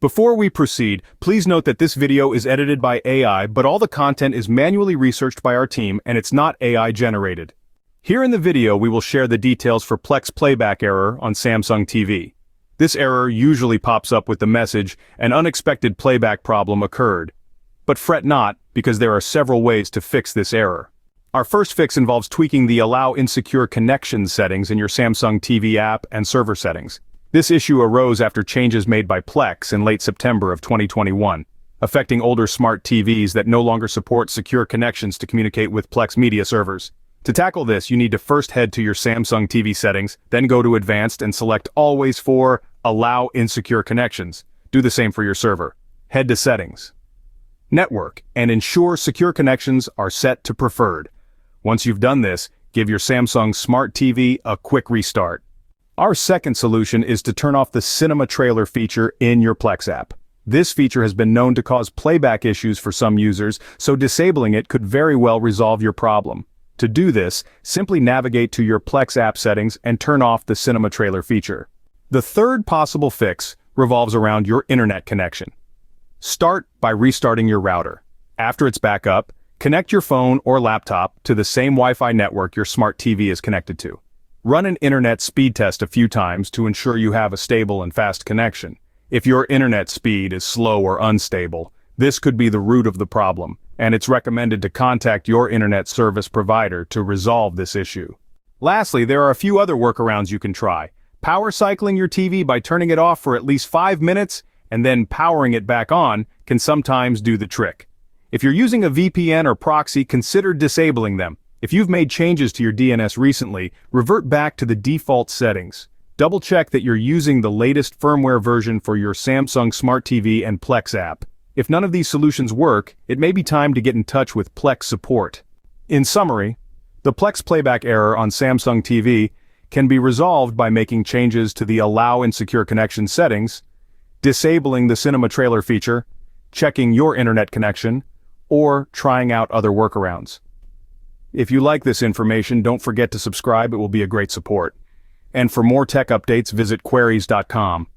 Before we proceed, please note that this video is edited by AI, but all the content is manually researched by our team and it's not AI generated. Here in the video we will share the details for Plex Playback Error on Samsung TV. This error usually pops up with the message, "An unexpected playback problem occurred." But fret not, because there are several ways to fix this error. Our first fix involves tweaking the Allow Insecure Connections settings in your Samsung TV app and server settings. This issue arose after changes made by Plex in late September of 2021, affecting older smart TVs that no longer support secure connections to communicate with Plex media servers. To tackle this, you need to first head to your Samsung TV settings, then go to Advanced and select Always for Allow Insecure Connections. Do the same for your server. Head to Settings, Network, and ensure secure connections are set to Preferred. Once you've done this, give your Samsung Smart TV a quick restart. Our second solution is to turn off the cinema trailer feature in your Plex app. This feature has been known to cause playback issues for some users, so disabling it could very well resolve your problem. To do this, simply navigate to your Plex app settings and turn off the cinema trailer feature. The third possible fix revolves around your internet connection. Start by restarting your router. After it's back up, connect your phone or laptop to the same Wi-Fi network your smart TV is connected to. Run an internet speed test a few times to ensure you have a stable and fast connection. If your internet speed is slow or unstable, this could be the root of the problem, and it's recommended to contact your internet service provider to resolve this issue. Lastly, there are a few other workarounds you can try. Power cycling your TV by turning it off for at least 5 minutes and then powering it back on can sometimes do the trick. If you're using a VPN or proxy, consider disabling them. If you've made changes to your DNS recently, revert back to the default settings. Double-check that you're using the latest firmware version for your Samsung Smart TV and Plex app. If none of these solutions work, it may be time to get in touch with Plex support. In summary, the Plex playback error on Samsung TV can be resolved by making changes to the Allow Insecure Connection settings, disabling the cinema trailer feature, checking your internet connection, or trying out other workarounds. If you like this information, don't forget to subscribe. It will be a great support. And for more tech updates, visit queries.com.